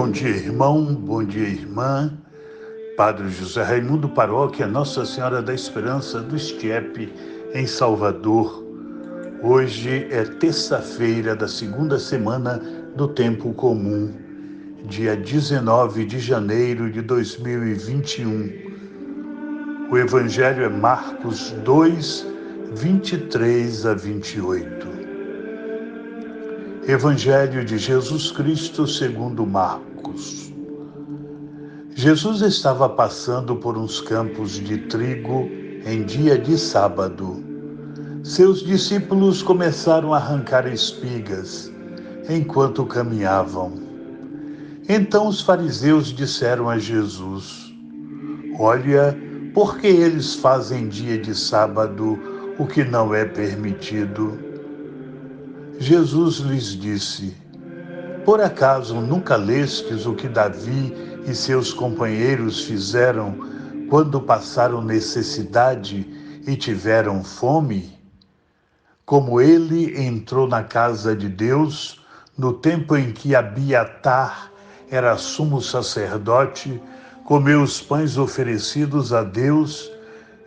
Bom dia, irmão, bom dia, irmã. Padre José Raimundo, paróquia Nossa Senhora da Esperança do Estiepe, em Salvador. Hoje é terça-feira da segunda semana do Tempo Comum, dia 19 de janeiro de 2021. O Evangelho é Marcos 2, 23 a 28. Evangelho de Jesus Cristo segundo Marcos. Jesus estava passando por uns campos de trigo em dia de sábado. Seus discípulos começaram a arrancar espigas enquanto caminhavam. Então os fariseus disseram a Jesus: "Olha, por que eles fazem dia de sábado o que não é permitido?" Jesus lhes disse: "Por acaso nunca lestes o que Davi e seus companheiros fizeram quando passaram necessidade e tiveram fome? Como ele entrou na casa de Deus no tempo em que Abiatar era sumo sacerdote, comeu os pães oferecidos a Deus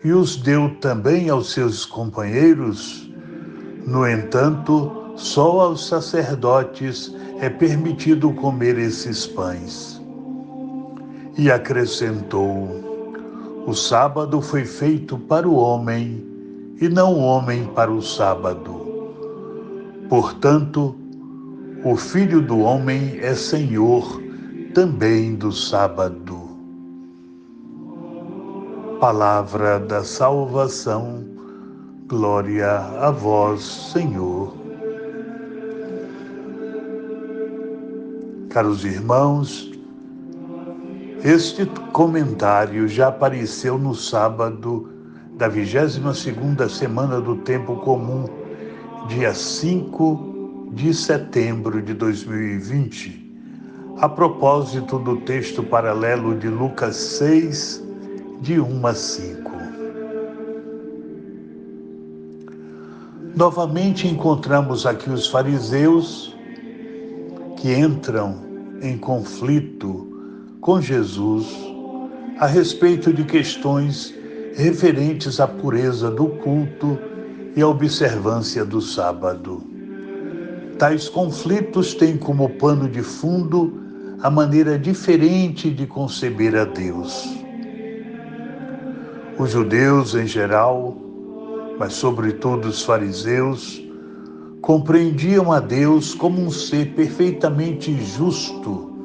e os deu também aos seus companheiros. No entanto, só aos sacerdotes é permitido comer esses pães." E acrescentou: "O sábado foi feito para o homem, e não o homem para o sábado. Portanto, o Filho do Homem é Senhor também do sábado." Palavra da salvação. Glória a vós, Senhor. Caros irmãos, este comentário já apareceu no sábado da 22ª semana do Tempo Comum, dia 5 de setembro de 2020, a propósito do texto paralelo de Lucas 6, de 1 a 5. Novamente encontramos aqui os fariseus que entram em conflito com Jesus a respeito de questões referentes à pureza do culto e à observância do sábado. Tais conflitos têm como pano de fundo a maneira diferente de conceber a Deus. Os judeus em geral, mas sobretudo os fariseus, compreendiam a Deus como um ser perfeitamente justo,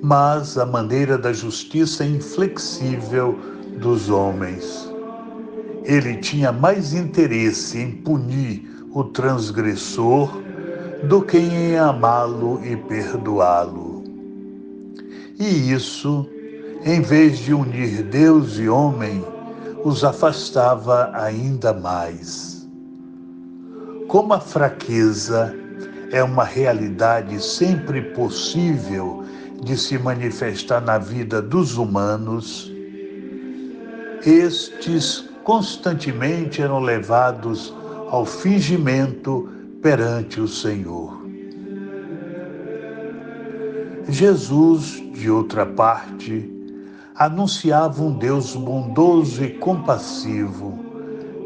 mas à maneira da justiça inflexível dos homens. Ele tinha mais interesse em punir o transgressor do que em amá-lo e perdoá-lo. E isso, em vez de unir Deus e homem, os afastava ainda mais. Como a fraqueza é uma realidade sempre possível de se manifestar na vida dos humanos, estes constantemente eram levados ao fingimento perante o Senhor. Jesus, de outra parte, anunciava um Deus bondoso e compassivo,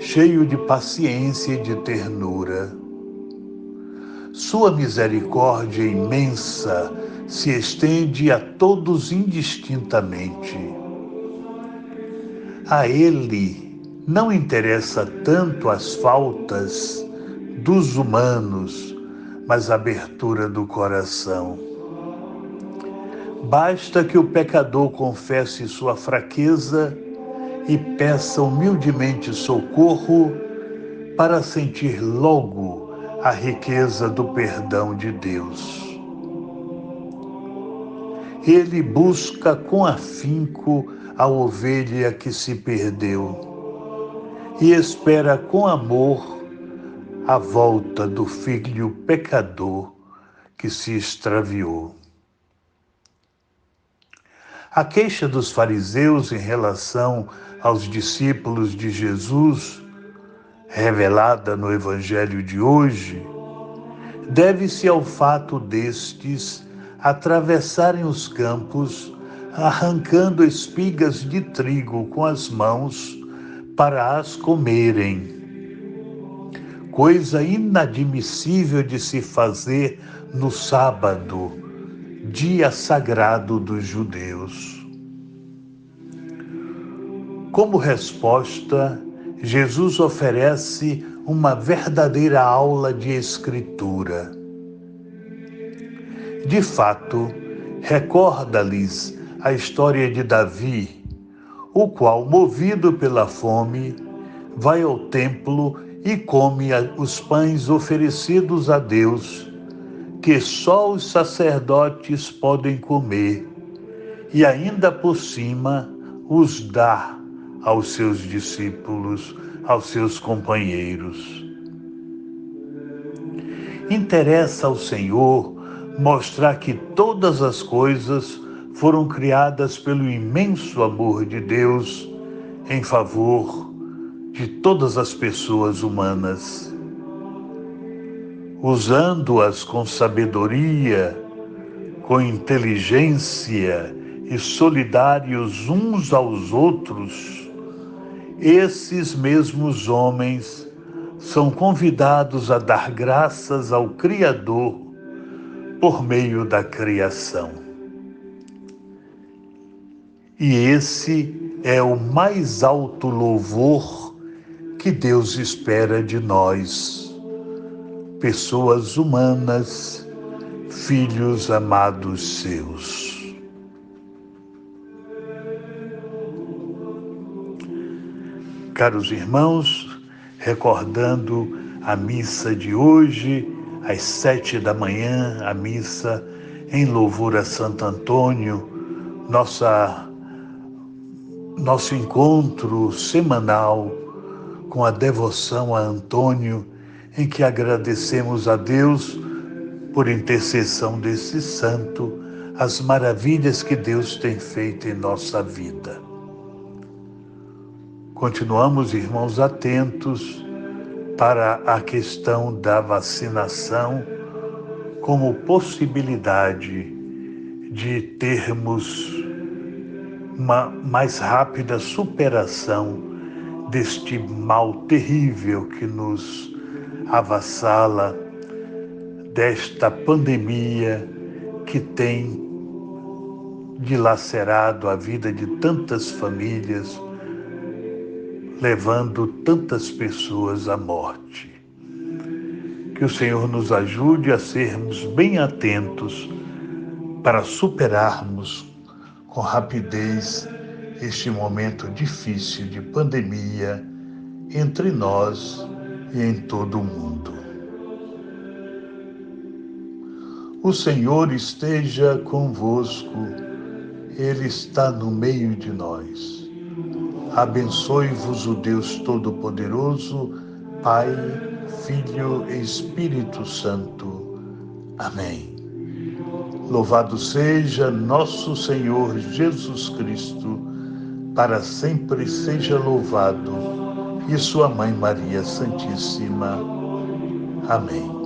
cheio de paciência e de ternura. Sua misericórdia imensa se estende a todos indistintamente. A ele não interessa tanto as faltas dos humanos, mas a abertura do coração. Basta que o pecador confesse sua fraqueza e peça humildemente socorro para sentir logo a riqueza do perdão de Deus. Ele busca com afinco a ovelha que se perdeu e espera com amor a volta do filho pecador que se extraviou. A queixa dos fariseus em relação aos discípulos de Jesus, revelada no Evangelho de hoje, deve-se ao fato destes atravessarem os campos, arrancando espigas de trigo com as mãos para as comerem. Coisa inadmissível de se fazer no sábado, dia sagrado dos judeus. Como resposta, Jesus oferece uma verdadeira aula de escritura. De fato, recorda-lhes a história de Davi, o qual, movido pela fome, vai ao templo e come os pães oferecidos a Deus, que só os sacerdotes podem comer, e ainda por cima os dá aos seus discípulos, aos seus companheiros. Interessa ao Senhor mostrar que todas as coisas foram criadas pelo imenso amor de Deus em favor de todas as pessoas humanas, usando-as com sabedoria, com inteligência e solidários uns aos outros. Esses mesmos homens são convidados a dar graças ao Criador por meio da criação. E esse é o mais alto louvor que Deus espera de nós, pessoas humanas, filhos amados seus. Caros irmãos, recordando a missa de hoje, às 7 da manhã, a missa em louvor a Santo Antônio, nosso encontro semanal com a devoção a Antônio, em que agradecemos a Deus por intercessão desse santo, as maravilhas que Deus tem feito em nossa vida. Continuamos, irmãos, atentos para a questão da vacinação como possibilidade de termos uma mais rápida superação deste mal terrível que nos avassala, desta pandemia que tem dilacerado a vida de tantas famílias, levando tantas pessoas à morte. Que o Senhor nos ajude a sermos bem atentos para superarmos com rapidez este momento difícil de pandemia entre nós e em todo o mundo. O Senhor esteja convosco, Ele está no meio de nós. Abençoe-vos o Deus Todo-Poderoso, Pai, Filho e Espírito Santo. Amém. Louvado seja nosso Senhor Jesus Cristo, para sempre seja louvado, e sua Mãe Maria Santíssima. Amém.